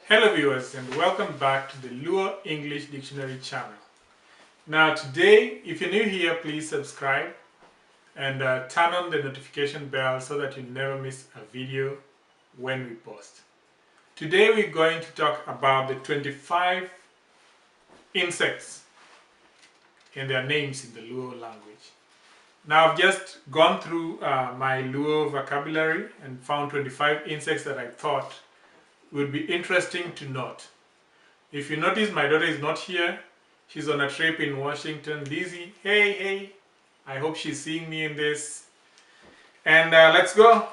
Hello viewers and welcome back to the Lure English Dictionary channel. Now today, if you're new here, please subscribe and turn on the notification bell so that you never miss a video when we post. Today we're going to talk about the 25 insects and their names in the Luo language. Now I've just gone through my Luo vocabulary and found 25 insects that I thought would be interesting to note. If you notice, my daughter is not here. She's on a trip in Washington. Lizzie, hey, I hope she's seeing me in this. And let's go.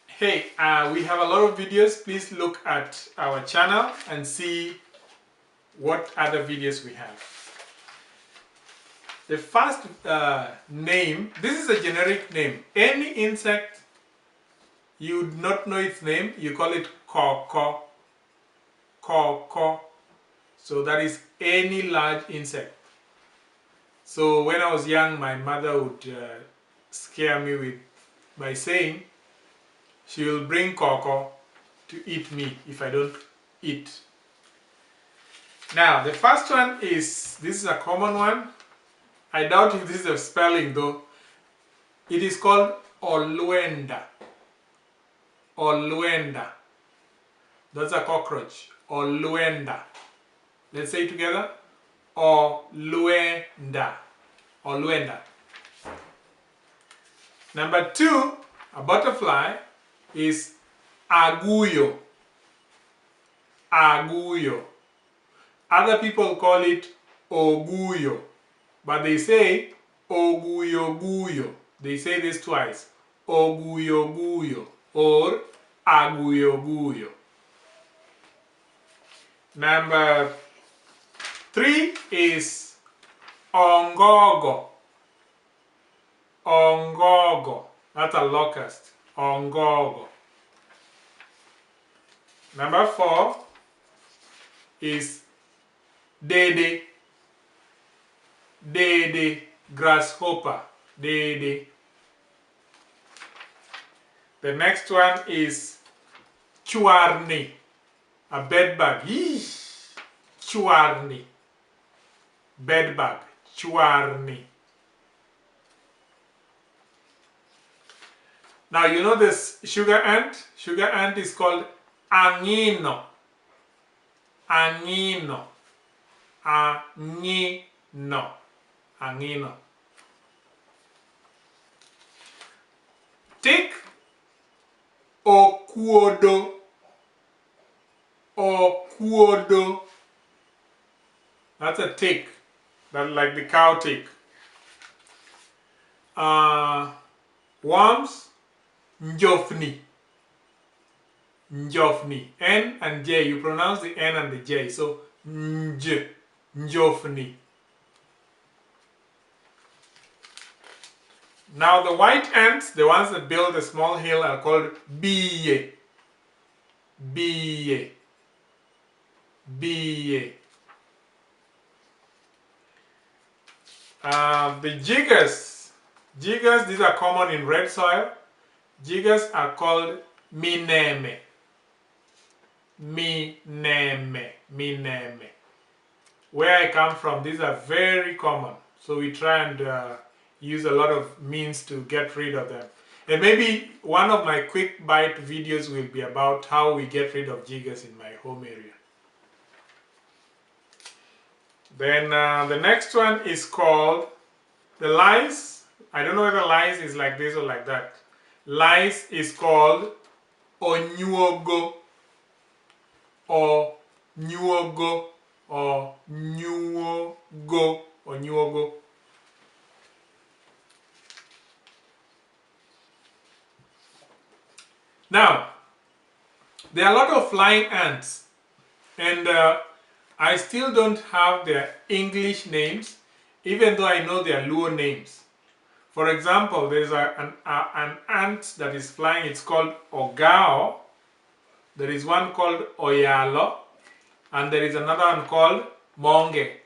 Hey, we have a lot of videos. Please look at our channel and see what other videos we have. The first name, this is a generic name. Any insect you would not know its name, you call it koko. Koko. So that is any large insect. So when I was young, my mother would scare me by saying she will bring koko to eat me if I don't eat. Now the first one is, this is a common one. I doubt if this is a spelling though. It is called oluenda. Oluenda. That's a cockroach. Oluenda. Let's say it together. Oluenda. Oluenda. Number two, a butterfly, is aguyo. Aguyo. Other people call it oguyo, but they say oguyo-guyo. They say this twice. Oguyo-guyo or aguyo-guyo. Number three is ongogo. Ongogo. That's a locust. Ongogo. Number four is dede. Dede. Grasshopper. Dede. The next one is chuarni. A bedbug. Chuarni. Bedbug. Chuarni. Now you know this sugar ant? Sugar ant is called angino. Angino. Angino. Angino. Tick. Okuodo. Okuodo. That's a tick. That's like the cow tick. Worms. Njofni. Njofni. N and J. You pronounce the N and the J. So nj. Njofni. Now the white ants, the ones that build a small hill, are called biye. Biye. Biye. The jiggers. Jiggers, these are common in red soil. Jiggers are called mineme. Mineme. Mineme. Where I come from, these are very common. So we try and use a lot of means to get rid of them. And maybe one of my quick bite videos will be about how we get rid of jiggers in my home area. Then the next one is called the lice. I don't know whether lice is like this or like that. Lice is called onyuogo or nyuogo or nyuogo or nyuogo. Now, there are a lot of flying ants, and I still don't have their English names, even though I know their Luo names. For example, there's an ant that is flying, it's called ogao. There is one called oyalo, and there is another one called monge.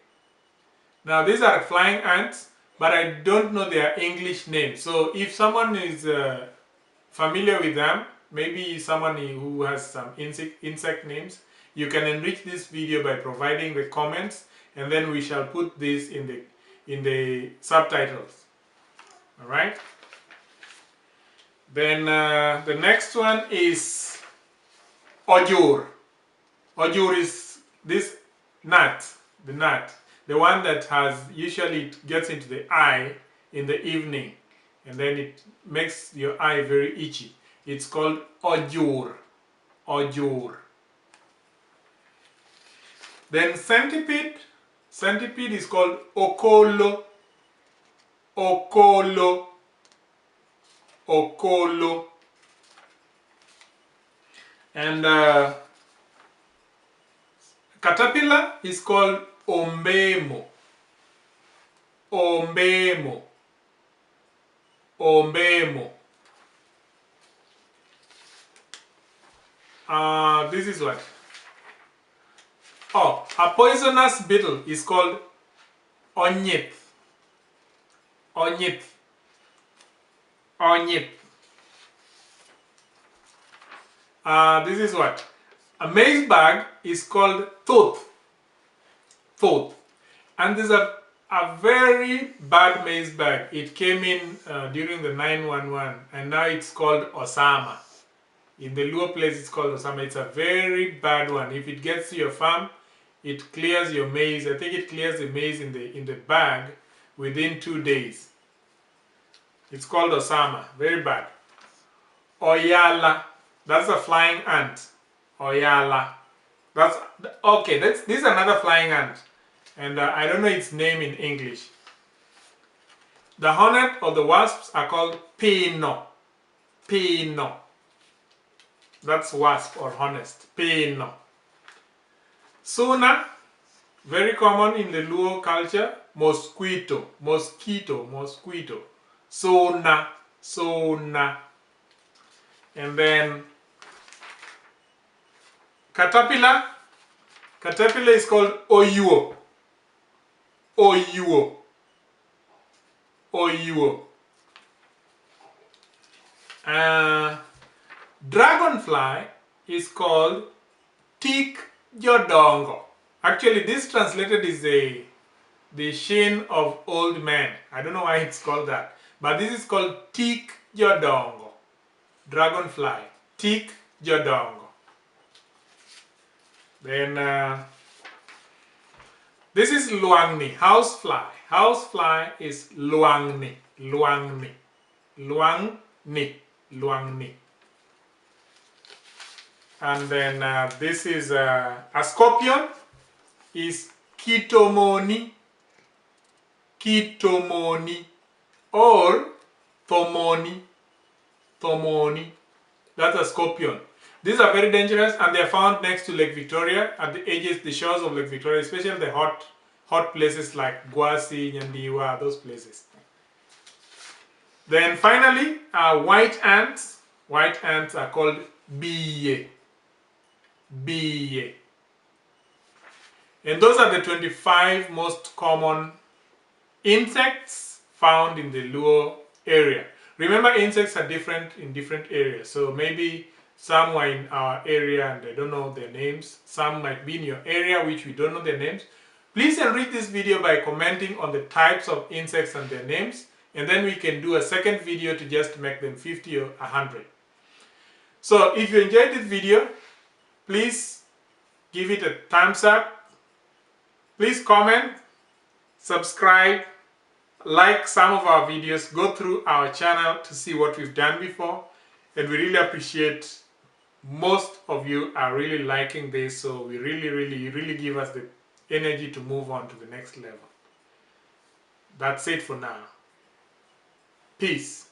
Now, these are flying ants, but I don't know their English names. So, if someone is familiar with them, maybe someone who has some insect names, you can enrich this video by providing the comments, and then we shall put this in the subtitles. All right. Then the next one is ojur. Ojur is this nut, the one that usually it gets into the eye in the evening, and then it makes your eye very itchy. It's called ojur. Ojur. Then centipede. Centipede is called okolo. Okolo. Okolo. And caterpillar is called ombemo. Ombemo. Ombemo. This is what? Oh, a poisonous beetle is called onyith. Onyith. Onyith. This is what? A maize bag is called tooth. Tooth. And this is a very bad maize bag. It came in during the 911, and now it's called Osama. In the Luo place it's called Osama. It's a very bad one. If it gets to your farm, it clears your maize. I think it clears the maize in the bag within 2 days. It's called Osama. Very bad. Oyala. That's a flying ant. Oyala. That's okay. This is another flying ant, and I don't know its name in English. The hornet or the wasps are called pino. Pino. That's wasp or hornet. Pino. Suna, very common in the Luo culture. Mosquito. Mosquito. Mosquito. Suna. Suna. And then caterpillar. Caterpillar is called oyuo. Oyuo. Oyuo. Dragonfly is called tik jodongo. Actually, this translated is the shin of old man. I don't know why it's called that, but this is called tik jodongo. Dragonfly. Tik jodongo. Then this is luangni, housefly. Housefly is luangni, luangni, luangni, luangni. And then this is a scorpion is kitomoni, kitomoni, or thomoni, thomoni. That's a scorpion. These are very dangerous, and they are found next to Lake Victoria, at the edges, the shores of Lake Victoria, especially the hot places like Gwasi, Nyandiwa, those places. Then finally, white ants. White ants are called biye. Biye. And those are the 25 most common insects found in the Luo area. Remember, insects are different in different areas, so maybe some are in our area and I don't know their names. Some might be in your area which we don't know their names. Please enrich this video by commenting on the types of insects and their names, and then we can do a second video to just make them 50 or 100. So if you enjoyed this video, please give it a thumbs up. Please comment, subscribe, like some of our videos, go through our channel to see what we've done before, and we really appreciate most of you are really liking this, so we really give us the energy to move on to the next level. That's it for now. Peace.